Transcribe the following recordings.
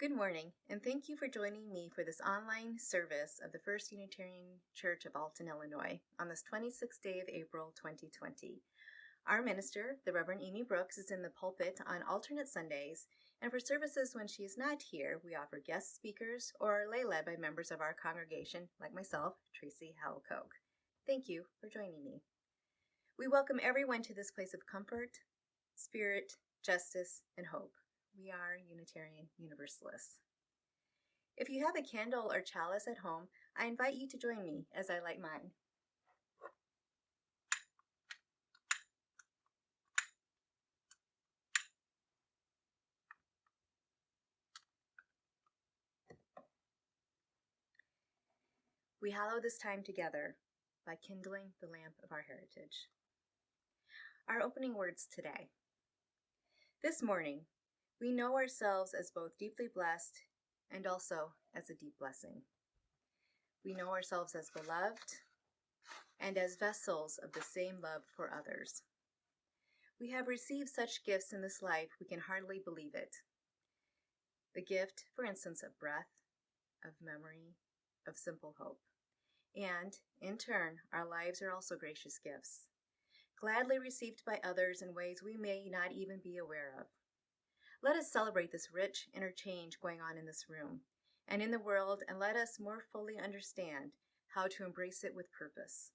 Good morning, and thank you for joining me for this online service of the First Unitarian Church of Alton, Illinois, on this 26th day of April 2020. Our minister, the Reverend Amy Brooks, is in the pulpit on alternate Sundays, and for services when she is not here, we offer guest speakers or are lay-led by members of our congregation, like myself, Tracy Halcoke. Thank you for joining me. We welcome everyone to this place of comfort, spirit, justice, and hope. We are Unitarian Universalists. If you have a candle or chalice at home, I invite you to join me as I light mine. We hallow this time together by kindling the lamp of our heritage. Our opening words today. This morning, we know ourselves as both deeply blessed and also as a deep blessing. We know ourselves as beloved and as vessels of the same love for others. We have received such gifts in this life we can hardly believe it. The gift, for instance, of breath, of memory, of simple hope. And, in turn, our lives are also gracious gifts, gladly received by others in ways we may not even be aware of. Let us celebrate this rich interchange going on in this room and in the world, and let us more fully understand how to embrace it with purpose,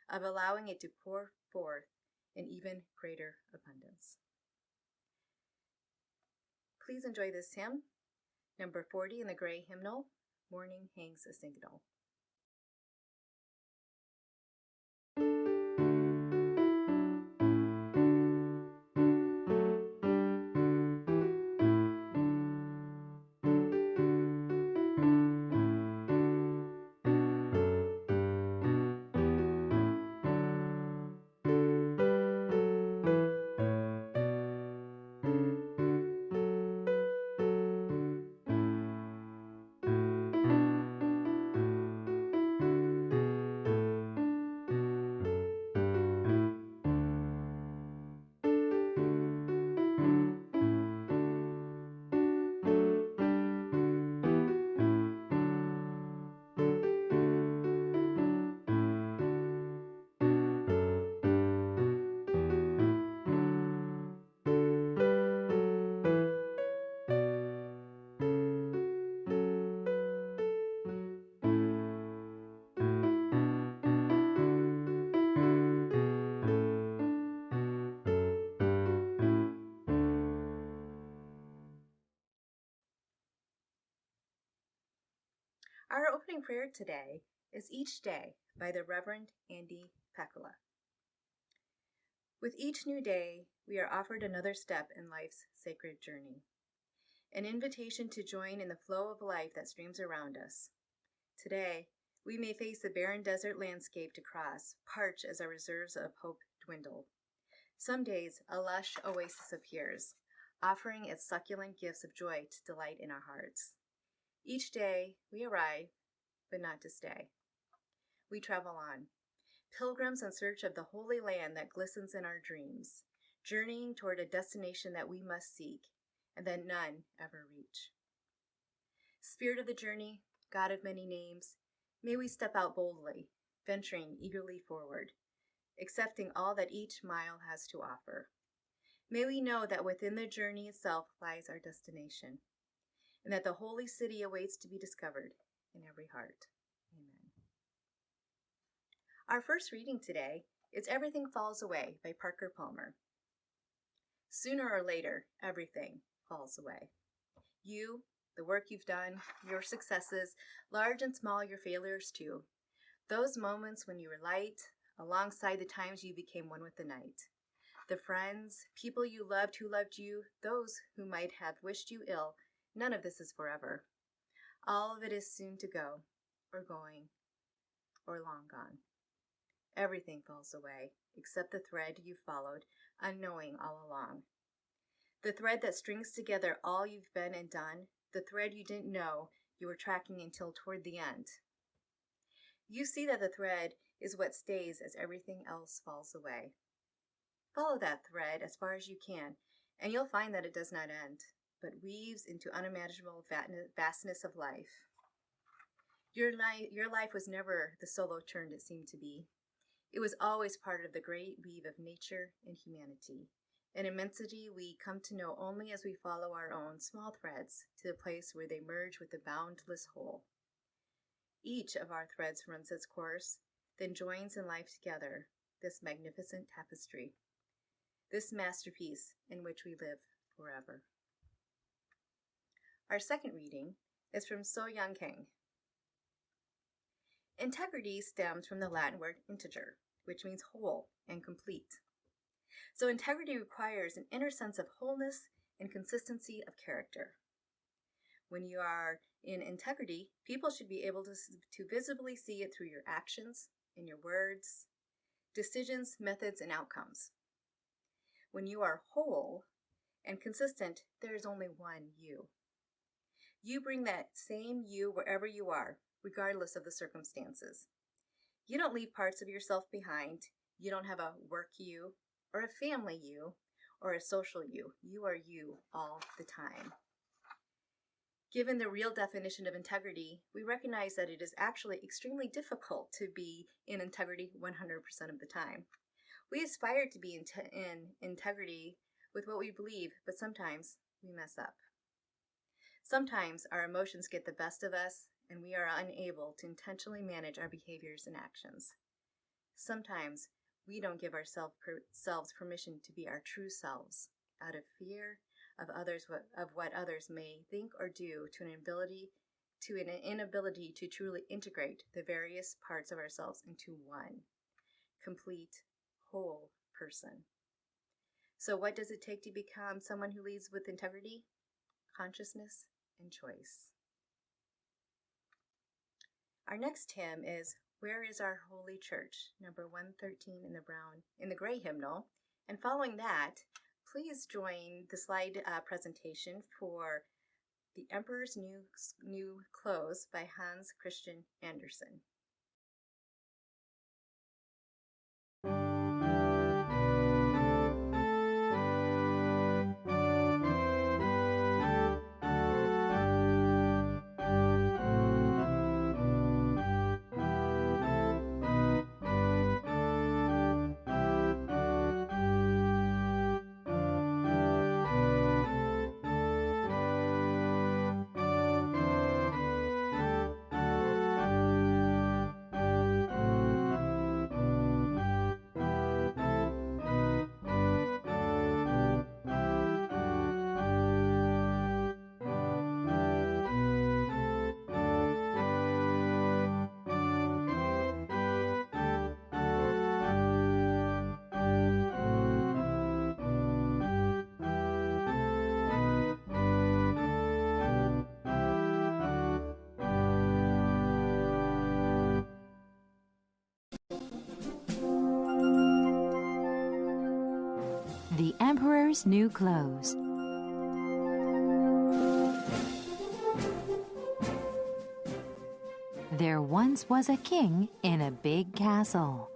of allowing it to pour forth in even greater abundance. Please enjoy this hymn, number 40 in the gray hymnal, Morning Hangs a Signal. Our opening prayer today is Each Day by the Reverend Andy Pekula. With each new day, we are offered another step in life's sacred journey, an invitation to join in the flow of life that streams around us. Today, we may face the barren desert landscape to cross, parch as our reserves of hope dwindle. Some days, a lush oasis appears, offering its succulent gifts of joy to delight in our hearts. Each day, we arrive, but not to stay. We travel on, pilgrims in search of the holy land that glistens in our dreams, journeying toward a destination that we must seek, and that none ever reach. Spirit of the journey, God of many names, may we step out boldly, venturing eagerly forward, accepting all that each mile has to offer. May we know that within the journey itself lies our destination, and that the holy city awaits to be discovered in every heart. Amen. Our first reading today is Everything Falls Away by Parker Palmer. Sooner or later, everything falls away. You, the work you've done, your successes, large and small, your failures too. Those moments when you were light, alongside the times you became one with the night. The friends, people you loved who loved you, those who might have wished you ill, none of this is forever. All of it is soon to go, or going, or long gone. Everything falls away, except the thread you followed, unknowing all along. The thread that strings together all you've been and done, the thread you didn't know you were tracking until toward the end. You see that the thread is what stays as everything else falls away. Follow that thread as far as you can, and you'll find that it does not end. but weaves into unimaginable vastness of life. Your life was never the solo turn it seemed to be. It was always part of the great weave of nature and humanity, an immensity we come to know only as we follow our own small threads to the place where they merge with the boundless whole. Each of our threads runs its course, then joins in life together, this magnificent tapestry, this masterpiece in which we live forever. Our second reading is from So-Young Kang. Integrity stems from the Latin word integer, which means whole and complete. So integrity requires an inner sense of wholeness and consistency of character. When you are in integrity, people should be able to visibly see it through your actions, in your words, decisions, methods, and outcomes. When you are whole and consistent, there is only one you. You bring that same you wherever you are, regardless of the circumstances. You don't leave parts of yourself behind. You don't have a work you, or a family you, or a social you. You are you all the time. Given the real definition of integrity, we recognize that it is actually extremely difficult to be in integrity 100% of the time. We aspire to be in integrity with what we believe, but sometimes we mess up. Sometimes our emotions get the best of us, and we are unable to intentionally manage our behaviors and actions. Sometimes we don't give ourselves permission to be our true selves out of fear of what others may think or do, to an inability to truly integrate the various parts of ourselves into one complete, whole person. So what does it take to become someone who leads with integrity? Consciousness and choice. Our next hymn is Where is Our Holy Church, number 113 in the gray hymnal. And following that, please join the slide presentation for The Emperor's New Clothes by Hans Christian Andersen. The Emperor's New Clothes. There once was a king in a big castle.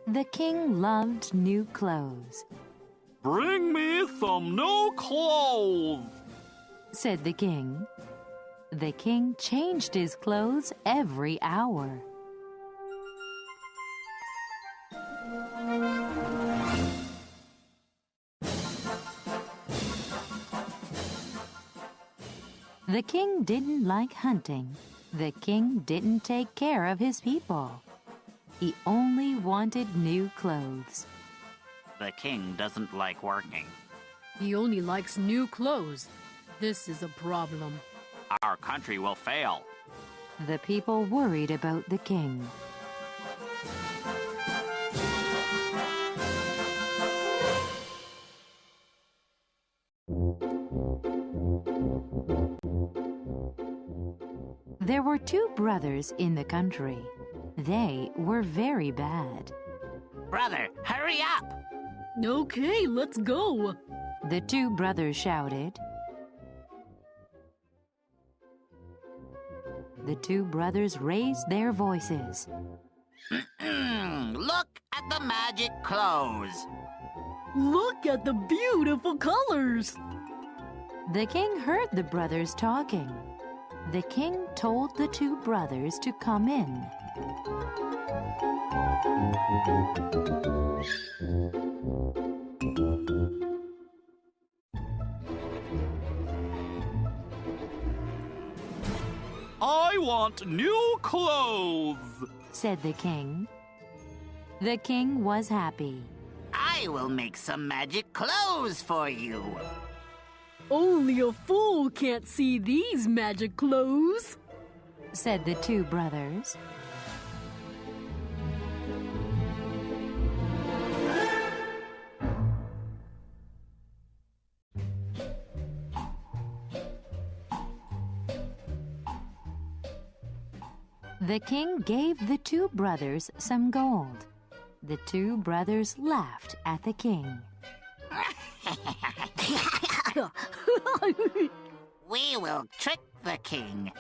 The king loved new clothes. "Bring me some new clothes," said the king. The king changed his clothes every hour. The king didn't like hunting. The king didn't take care of his people. He only wanted new clothes. The king doesn't like working. He only likes new clothes. This is a problem. Our country will fail. The people worried about the king. There were two brothers in the country. They were very bad. Brother, hurry up! Okay, let's go. The two brothers shouted. The two brothers raised their voices. Look at the magic clothes. Look at the beautiful colors. The king heard the brothers talking. The king told the two brothers to come in. I want new clothes, Said the king. The king was happy. I will make some magic clothes for you. Only a fool can't see these magic clothes, Said the two brothers. The king gave the two brothers some gold. The two brothers laughed at the king. We will trick the king.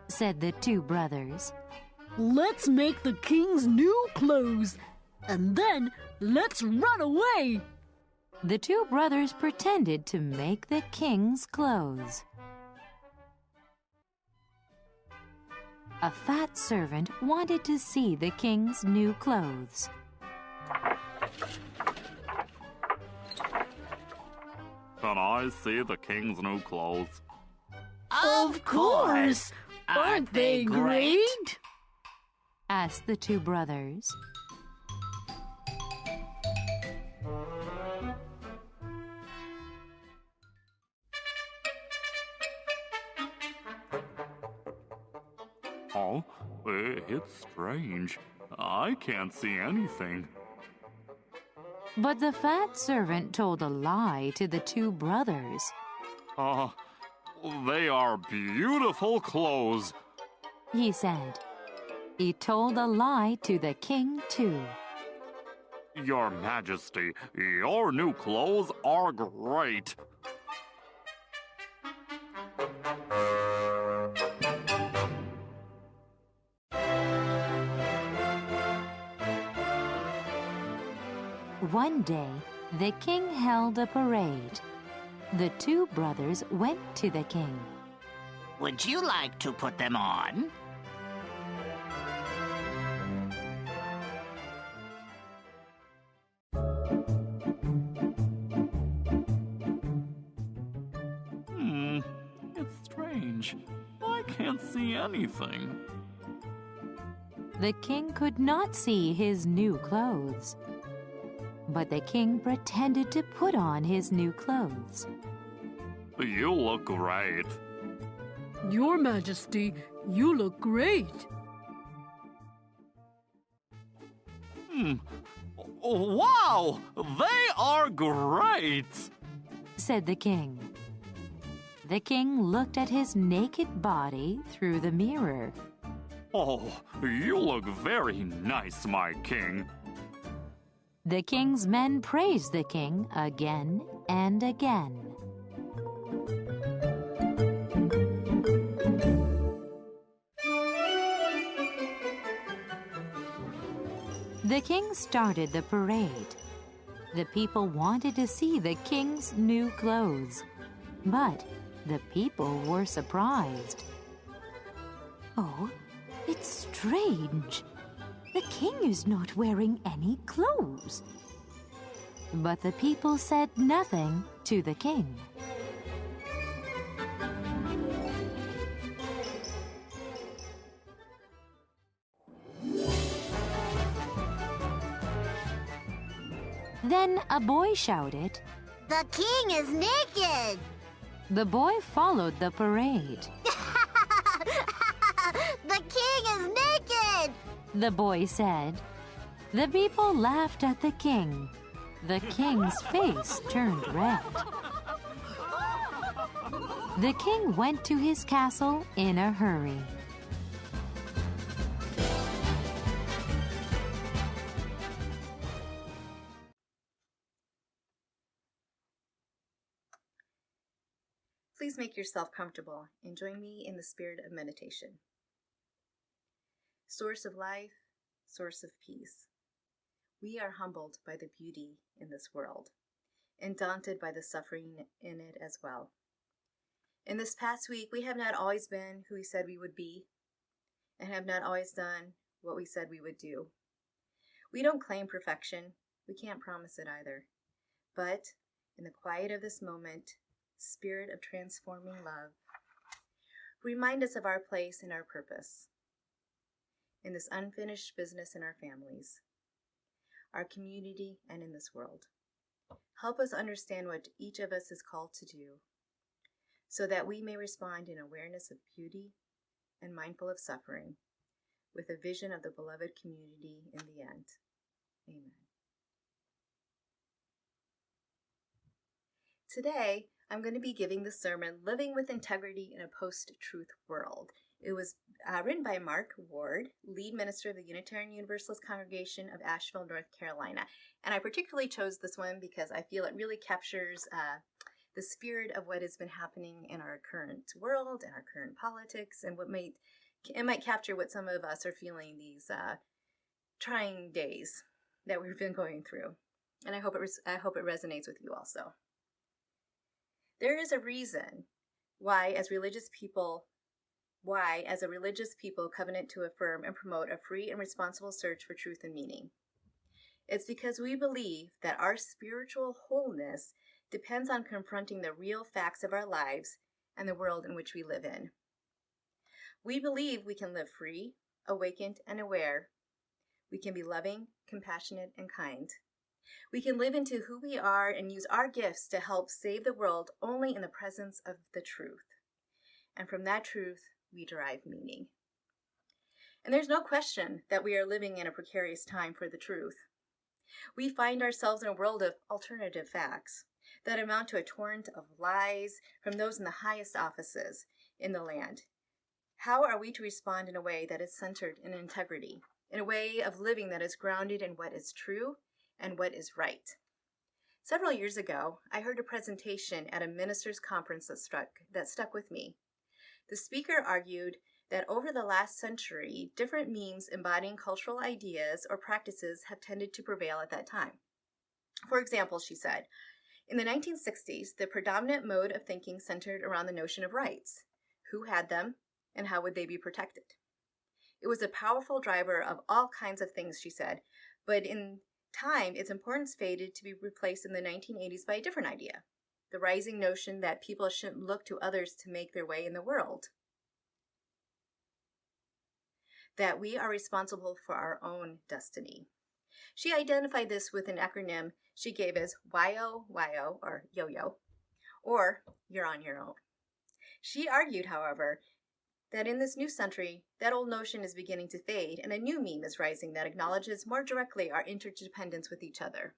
Said the two brothers. Let's make the king's new clothes, and then let's run away. The two brothers pretended to make the king's clothes. A fat servant wanted to see the king's new clothes. Can I see the king's new clothes? Of course! Aren't they great? Asked the two brothers. Oh, it's strange. I can't see anything. But the fat servant told a lie to the two brothers. They are beautiful clothes. He said. He told a lie to the king, too. Your Majesty, your new clothes are great. One day, the king held a parade. The two brothers went to the king. Would you like to put them on? It's strange. I can't see anything. The king could not see his new clothes. But the king pretended to put on his new clothes. You look great. Your Majesty, you look great. Wow! They are great! Said the king. The king looked at his naked body through the mirror. Oh, you look very nice, my king. The king's men praised the king again and again. The king started the parade. The people wanted to see the king's new clothes, but the people were surprised. Oh, it's strange. The king is not wearing any clothes. But the people said nothing to the king. Then a boy shouted. The king is naked! The boy followed the parade. The king is naked! The boy said. The people laughed at the king. The king's face turned red. The king went to his castle in a hurry. Please make yourself comfortable and join me in the spirit of meditation. Source of life, source of peace. We are humbled by the beauty in this world and daunted by the suffering in it as well. In this past week, we have not always been who we said we would be, and have not always done what we said we would do. We don't claim perfection. We can't promise it either. But in the quiet of this moment, spirit of transforming love, remind us of our place and our purpose in this unfinished business in our families, our community, and in this world. Help us understand what each of us is called to do, so that we may respond in awareness of beauty and mindful of suffering, with a vision of the beloved community in the end. Amen. Today, I'm going to be giving the sermon, Living with Integrity in a Post-Truth World. It was written by Mark Ward, lead minister of the Unitarian Universalist Congregation of Asheville, North Carolina. And I particularly chose this one because I feel it really captures the spirit of what has been happening in our current world and our current politics, and it might capture what some of us are feeling these trying days that we've been going through. And I hope it resonates with you also. There is a reason why, as a religious people, covenant to affirm and promote a free and responsible search for truth and meaning. It's because we believe that our spiritual wholeness depends on confronting the real facts of our lives and the world in which we live in. We believe we can live free, awakened, and aware. We can be loving, compassionate, and kind. We can live into who we are and use our gifts to help save the world only in the presence of the truth. And from that truth, we derive meaning. And there's no question that we are living in a precarious time for the truth. We find ourselves in a world of alternative facts that amount to a torrent of lies from those in the highest offices in the land. How are we to respond in a way that is centered in integrity, in a way of living that is grounded in what is true and what is right? Several years ago, I heard a presentation at a ministers' conference that stuck with me. The speaker argued that over the last century, different memes embodying cultural ideas or practices have tended to prevail at that time. For example, she said, in the 1960s, the predominant mode of thinking centered around the notion of rights. Who had them, and how would they be protected? It was a powerful driver of all kinds of things, she said, but in time, its importance faded to be replaced in the 1980s by a different idea, the rising notion that people shouldn't look to others to make their way in the world, that we are responsible for our own destiny. She identified this with an acronym she gave as YO, or yo-yo, or you're on your own. She argued, however, that in this new century, that old notion is beginning to fade, and a new meme is rising that acknowledges more directly our interdependence with each other.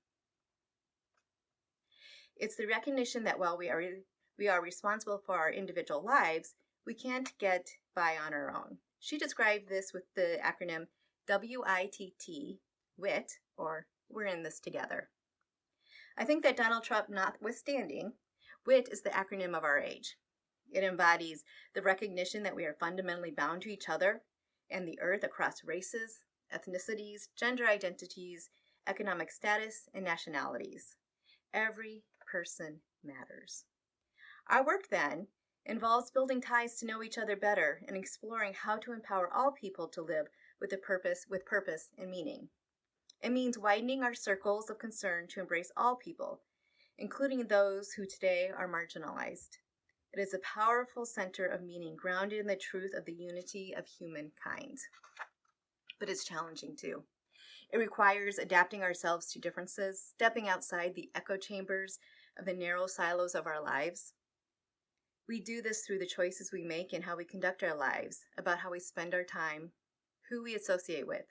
It's the recognition that while we are responsible for our individual lives, we can't get by on our own. She described this with the acronym WITT, WIT, or We're in This Together. I think that Donald Trump notwithstanding, WIT is the acronym of our age. It embodies the recognition that we are fundamentally bound to each other and the earth across races, ethnicities, gender identities, economic status, and nationalities. Every person matters. Our work, then, involves building ties to know each other better and exploring how to empower all people to live with purpose and meaning. It means widening our circles of concern to embrace all people, including those who today are marginalized. It is a powerful center of meaning grounded in the truth of the unity of humankind. But it's challenging too. It requires adapting ourselves to differences, stepping outside the echo chambers of the narrow silos of our lives. We do this through the choices we make and how we conduct our lives, about how we spend our time, who we associate with.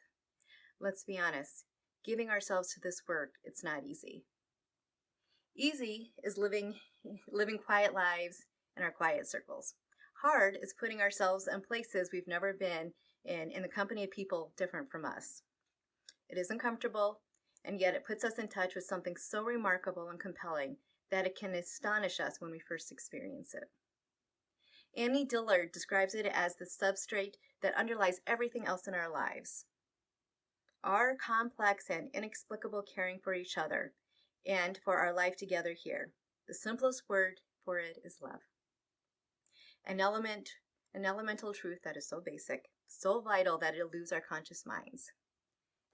Let's be honest, giving ourselves to this work, it's not easy. Easy is living quiet lives in our quiet circles. Hard is putting ourselves in places we've never been in the company of people different from us. It isn't comfortable, and yet it puts us in touch with something so remarkable and compelling that it can astonish us when we first experience it. Annie Dillard describes it as the substrate that underlies everything else in our lives. Our complex and inexplicable caring for each other and for our life together here. The simplest word for it is love. an elemental truth that is so basic, so vital that it eludes our conscious minds.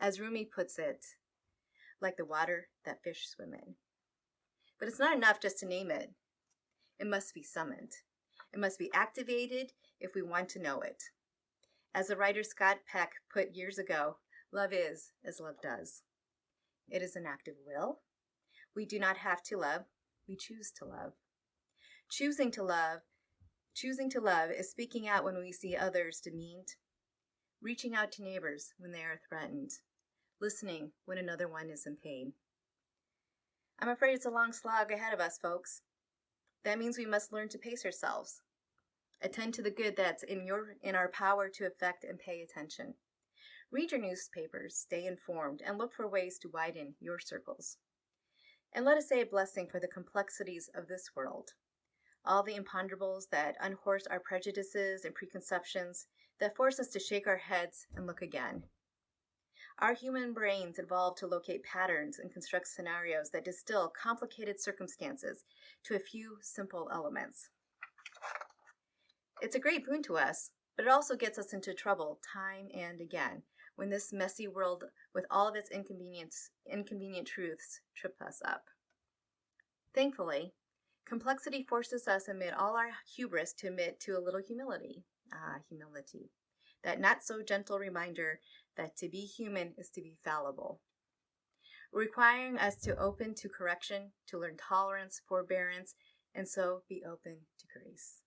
As Rumi puts it, like the water that fish swim in. But it's not enough just to name it. It must be summoned. It must be activated if we want to know it. As the writer Scott Peck put years ago, love is as love does. It is an act of will. We do not have to love, we choose to love. Choosing to love is speaking out when we see others demeaned, reaching out to neighbors when they are threatened, listening when another one is in pain. I'm afraid it's a long slog ahead of us, folks. That means we must learn to pace ourselves, attend to the good that's in our power to affect and pay attention. Read your newspapers, stay informed, and look for ways to widen your circles. And let us say a blessing for the complexities of this world, all the imponderables that unhorse our prejudices and preconceptions, that force us to shake our heads and look again. Our human brains evolved to locate patterns and construct scenarios that distill complicated circumstances to a few simple elements. It's a great boon to us, but it also gets us into trouble time and again when this messy world with all of its inconvenient truths trips us up. Thankfully, complexity forces us amid all our hubris to admit to a little humility. Humility. That not so gentle reminder that to be human is to be fallible, requiring us to open to correction, to learn tolerance, forbearance, and so be open to grace.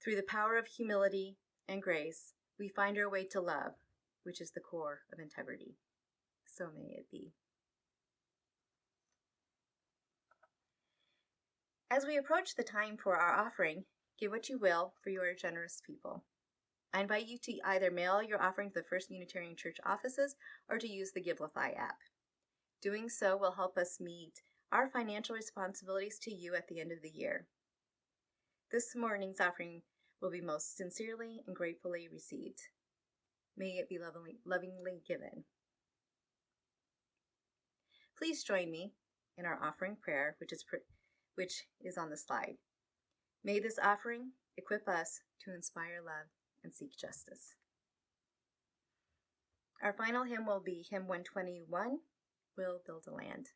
Through the power of humility and grace, we find our way to love, which is the core of integrity. So may it be. As we approach the time for our offering, give what you will, for you are generous people. I invite you to either mail your offering to the First Unitarian Church offices or to use the Givelify app. Doing so will help us meet our financial responsibilities to you at the end of the year. This morning's offering will be most sincerely and gratefully received. May it be lovingly given. Please join me in our offering prayer, which is on the slide. May this offering equip us to inspire love and seek justice. Our final hymn will be hymn 121, We'll Build a Land.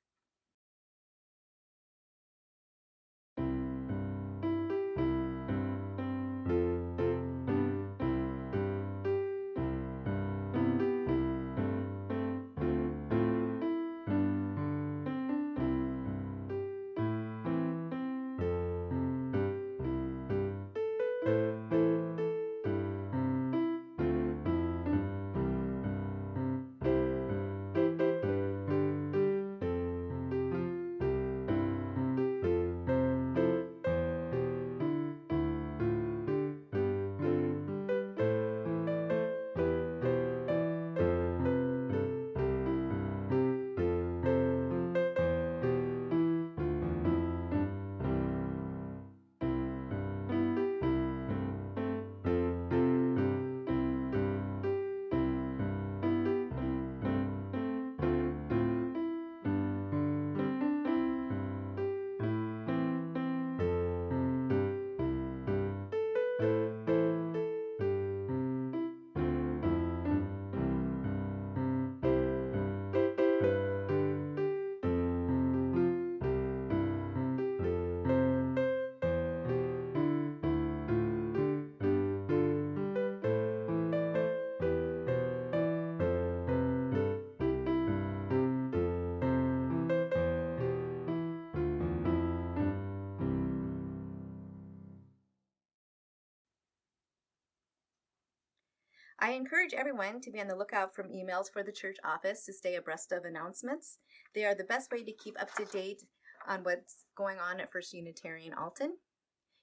I encourage everyone to be on the lookout from emails for the church office to stay abreast of announcements. They are the best way to keep up to date on what's going on at First Unitarian Alton.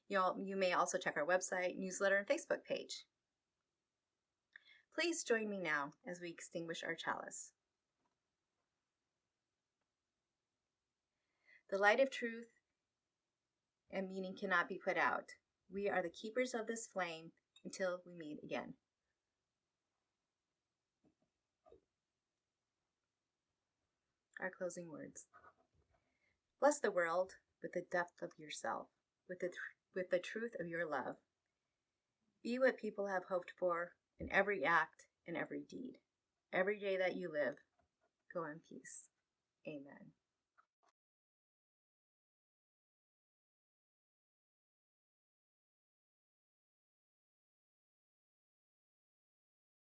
You may also check our website, newsletter, and Facebook page. Please join me now as we extinguish our chalice. The light of truth and meaning cannot be put out. We are the keepers of this flame until we meet again. Our closing words. Bless the world with the depth of yourself, with the truth of your love. Be what people have hoped for in every act and every deed. Every day that you live, go in peace. Amen.